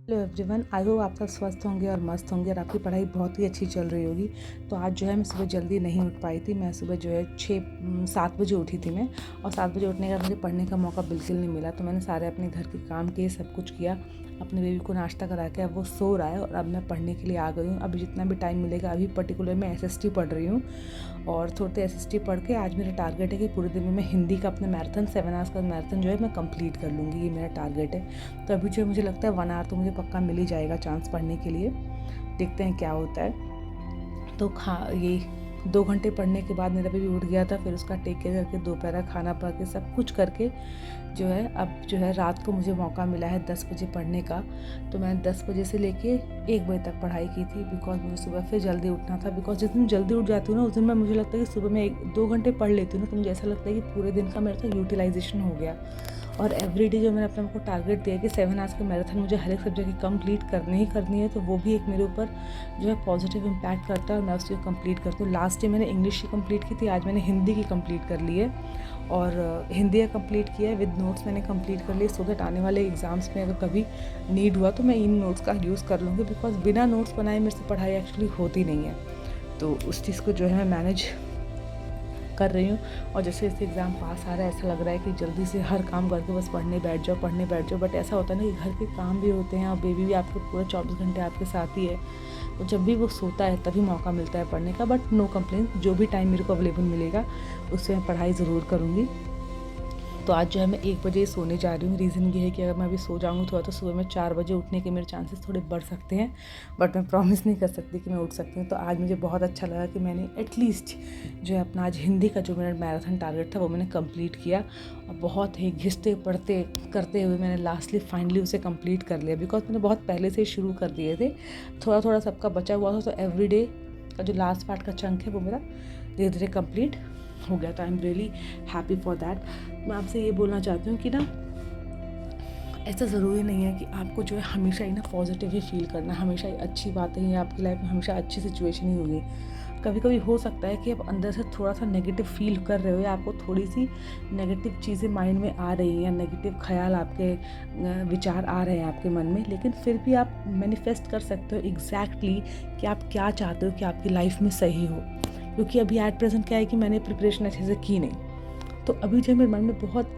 Hello everyone, I hope आप सब स्वस्थ होंगे और मस्त होंगे और आपकी पढ़ाई बहुत ही अच्छी चल रही होगी। तो आज जो है मैं सुबह जल्दी नहीं उठ पाई थी। मैं सुबह जो है 7 बजे उठी थी मैं, और 7 बजे उठने के बाद मुझे पढ़ने का मौका बिल्कुल नहीं मिला। तो मैंने सारे अपने घर के काम किए, सब कुछ किया, अपने बेबी को नाश्ता करा के अब वो सो रहा है और अब मैं पढ़ने के लिए आ गई हूँ। अभी जितना भी टाइम मिलेगा, अभी पर्टिकुलर मैं एसएसटी पढ़ रही हूँ और थोड़े एसएसटी पढ़ के आज मेरा टारगेट है कि पूरे दिन में मैं हिंदी का अपना मैराथन 7 आवर्स का मैराथन जो है मैं कंप्लीट कर लूँगी। ये मेरा टारगेट है। तो अभी जो मुझे लगता है 1 आवर तो मुझे पक्का मिल ही जाएगा चांस पढ़ने के लिए। देखते हैं क्या होता है। तो ये 2 घंटे पढ़ने के बाद मेरा बेबी उठ गया था। फिर उसका टेक केयर करके दोपहर का खाना पा के सब कुछ करके जो है अब जो है रात को मुझे मौका मिला है 10 बजे पढ़ने का। तो मैंने 10 बजे से लेके 1 बजे तक पढ़ाई की थी, बिकॉज मुझे सुबह फिर जल्दी उठना था। बिकॉज जिस दिन जल्दी उठ जाती हूँ ना, उस दिन मैं मुझे लगता है कि सुबह मैं 1-2 घंटे पढ़ लेती हूँ ना, तो मुझे ऐसा लगता है कि पूरे दिन का मेरा तो यूटिलाइजेशन हो गया। और एवरीडे जो मैंने अपने को टारगेट दिया कि 7 आवर्स का मैराथन मुझे हर एक सब्जेक्ट की कंप्लीट करनी ही करनी है, तो वो भी एक मेरे ऊपर जो है पॉजिटिव इम्पैक्ट करता है और मैं उसको कंप्लीट करती हूँ। लास्ट डे मैंने इंग्लिश की कंप्लीट की थी, आज मैंने हिंदी की कंप्लीट कर ली है और हिंदी का कंप्लीट किया है विद नोट्स मैंने कंप्लीट कर लिए, सो दैट आने वाले एग्जाम्स में अगर कभी नीड हुआ तो मैं इन नोट्स का यूज़ कर लूँगी। बिकॉज बिना नोट्स बनाए मेरे से पढ़ाई एक्चुअली होती नहीं है। तो उस चीज़ को जो है मैं मैनेज कर रही हूँ। और जैसे जैसे एग्ज़ाम पास आ रहा है, ऐसा लग रहा है कि जल्दी से हर काम करके बस पढ़ने बैठ जाओ। बट ऐसा होता है ना कि घर के काम भी होते हैं और बेबी भी आपके पूरा 24 घंटे आपके साथ ही है। तो जब भी वो सोता है तभी मौका मिलता है पढ़ने का। बट नो कंप्लेन, जो भी टाइम मेरे को अवेलेबल मिलेगा उससे मैं पढ़ाई ज़रूर करूँगी। तो आज जो है मैं 1 बजे सोने जा रही हूँ। रीज़न ये है कि अगर मैं अभी सो जाऊँगी थोड़ा तो सुबह में 4 बजे उठने के मेरे चांसेस थोड़े बढ़ सकते हैं, बट मैं प्रॉमिस नहीं कर सकती कि मैं उठ सकती हूँ। तो आज मुझे बहुत अच्छा लगा कि मैंने एटलीस्ट जो है अपना आज हिंदी का जो मेरा मैराथन टारगेट था वो मैंने कंप्लीट किया। और बहुत ही घिसते पढ़ते करते हुए मैंने लास्टली फाइनली उसे कंप्लीट कर लिया। बिकॉज मैंने बहुत पहले से शुरू कर दिए थे, थोड़ा थोड़ा सबका बचा हुआ था। तो एवरीडे का जो लास्ट पार्ट का चंक है वो मेरा धीरे धीरे कंप्लीट हो गया। तो I am really happy for that. मैं आपसे ये बोलना चाहती हूँ कि ना, ऐसा ज़रूरी नहीं है कि आपको जो है हमेशा ही ना पॉजिटिव ही फील करना, हमेशा ही अच्छी बातें ही आपकी लाइफ में हमेशा अच्छी सिचुएशन ही होगी। कभी कभी हो सकता है कि आप अंदर से थोड़ा सा नेगेटिव फील कर रहे हो या आपको थोड़ी सी नेगेटिव चीज़ें माइंड में आ रही हैं या नेगेटिव ख्याल आपके विचार आ रहे हैं आपके मन में, लेकिन फिर भी आप मैनिफेस्ट कर सकते हो एग्जैक्टली कि आप क्या चाहते हो कि आपकी लाइफ में सही हो। क्योंकि अभी एट प्रेजेंट क्या है कि मैंने प्रिपरेशन अच्छे से की नहीं, तो अभी जो मेरे मन में बहुत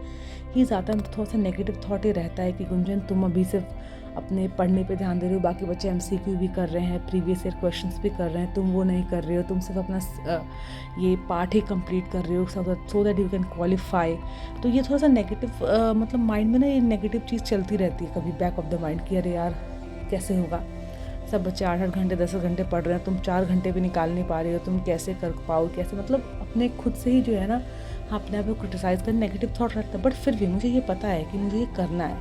ही ज़्यादा थोड़ा सा नेगेटिव थॉट ही रहता है कि गुंजन, तुम अभी सिर्फ अपने पढ़ने पे दैट दे रहे हो, बाकी बच्चे एमसीक्यू भी कर रहे हैं, प्रीवियस ईयर क्वेश्चंस भी कर रहे हैं, तुम वो नहीं कर रहे हो, तुम सिर्फ अपना ये पार्ट ही कंप्लीट कर रहे हो so that you can qualify. तो ये थोड़ा सा नेगेटिव मतलब माइंड में ना ये नेगेटिव चीज़ चलती रहती है कभी बैक ऑफ द माइंड कि अरे यार कैसे होगा, सब बच्चे 8-8 घंटे 10 घंटे पढ़ रहे हैं, तुम 4 घंटे भी निकाल नहीं पा रहे हो, तुम कैसे कर पाओ, कैसे, मतलब अपने खुद से ही जो है ना अपने आप को क्रिटिसाइज़ कर नेगेटिव थॉट रखता है। बट फिर भी मुझे ये पता है कि मुझे ये करना है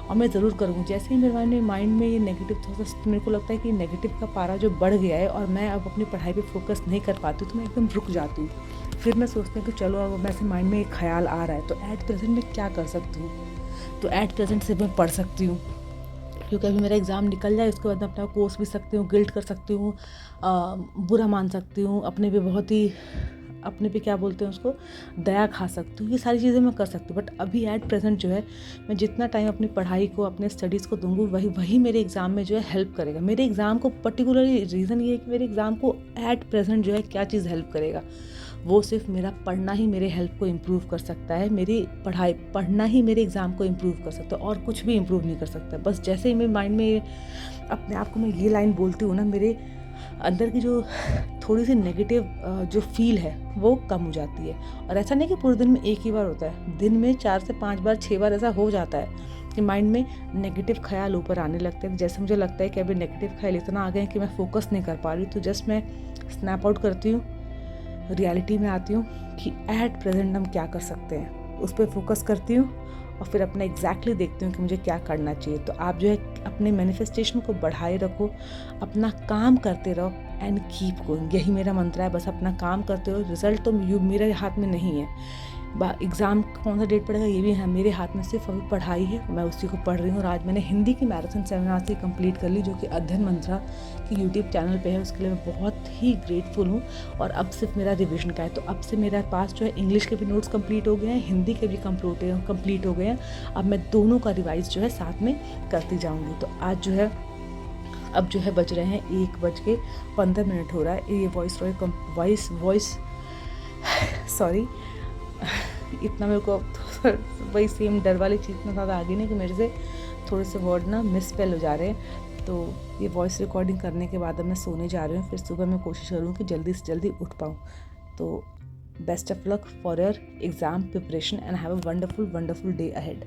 और मैं ज़रूर करूँगी। जैसे ही मेरे माइंड में ये नेगेटिव थॉट, मेरे को लगता है कि नेगेटिव का पारा जो बढ़ गया है और मैं अब अपनी पढ़ाई पे फोकस नहीं कर पाती हूँ, तो मैं एकदम रुक जाती हूँ। फिर मैं सोचती हूँ कि चलो अब मेरे माइंड में एक ख्याल आ रहा है, तो एट प्रेजेंट मैं क्या कर सकती हूँ, तो एट प्रेजेंट से मैं पढ़ सकती हूँ। क्योंकि अभी मेरा एग्ज़ाम निकल जाए उसके बाद मैं अपना कोर्स भी सकती हूँ, गिल्ट कर सकती हूँ, बुरा मान सकती हूँ, अपने पे बहुत ही अपने पे क्या बोलते हैं उसको, दया खा सकती हूँ। ये सारी चीज़ें मैं कर सकती हूँ। बट अभी एट प्रेजेंट जो है मैं जितना टाइम अपनी पढ़ाई को, अपने स्टडीज़ को दूंगी, वही मेरे एग्ज़ाम में जो है हेल्प करेगा। मेरे एग्ज़ाम को पर्टिकुलरली रीज़न ये है कि मेरे एग्ज़ाम को एट प्रेजेंट जो है क्या चीज़ हेल्प करेगा, वो सिर्फ मेरा पढ़ना ही मेरे हेल्प को इम्प्रूव कर सकता है। मेरी पढ़ना ही मेरे एग्ज़ाम को इम्प्रूव कर सकता है और कुछ भी इम्प्रूव नहीं कर सकता। बस जैसे ही मेरे माइंड में अपने आप को मैं ये लाइन बोलती हूँ ना, मेरे अंदर की जो थोड़ी सी नेगेटिव जो फील है वो कम हो जाती है। और ऐसा नहीं कि पूरे दिन में एक ही बार होता है, दिन में 4 से 5 बार 6 बार ऐसा हो जाता है कि माइंड में नेगेटिव ख्याल ऊपर आने लगते हैं। जैसे मुझे लगता है कि अभी नेगेटिव ख्याल इतना आ गए हैं कि मैं फोकस नहीं कर पा रही, तो जस्ट मैं स्नैप आउट करती हूँ, रियलिटी में आती हूँ कि एट प्रेजेंट हम क्या कर सकते हैं, उस पर फोकस करती हूँ और फिर अपना एग्जैक्टली देखती हूँ कि मुझे क्या करना चाहिए। तो आप जो है अपने मैनिफेस्टेशन को बढ़ाए रखो, अपना काम करते रहो एंड कीप गोइंग, यही मेरा मंत्र है। बस अपना काम करते रहो, रिजल्ट तो मेरे हाथ में नहीं है। एग्ज़ाम कौन सा डेट पड़ेगा ये भी है मेरे हाथ में, सिर्फ अभी पढ़ाई है, मैं उसी को पढ़ रही हूँ। और आज मैंने हिंदी की मैराथन सेमिनार से कंप्लीट कर ली, जो कि अध्ययन मंत्रा की यूट्यूब चैनल पे है, उसके लिए मैं बहुत ही ग्रेटफुल हूँ। और अब सिर्फ मेरा रिविजन का है, तो अब से मेरे पास जो है इंग्लिश के भी नोट्स कंप्लीट हो गए हैं, हिंदी के भी कंप्लीट हो गए हैं। अब मैं दोनों का रिवाइज जो है साथ में करती जाऊँगी। तो आज जो है अब जो है बज रहे हैं 1:15 हो रहा है। ये वॉइस सॉरी इतना मेरे को वही सेम डर वाली चीज़ इतना ज़्यादा आ गई ना कि मेरे से थोड़े से वर्ड ना मिसस्पेल हो जा रहे हैं। तो ये वॉइस रिकॉर्डिंग करने के बाद अब मैं सोने जा रही हूँ, फिर सुबह मैं कोशिश करूँ कि जल्दी से जल्दी उठ पाऊँ। तो best of luck for your exam preparation and have a wonderful day ahead.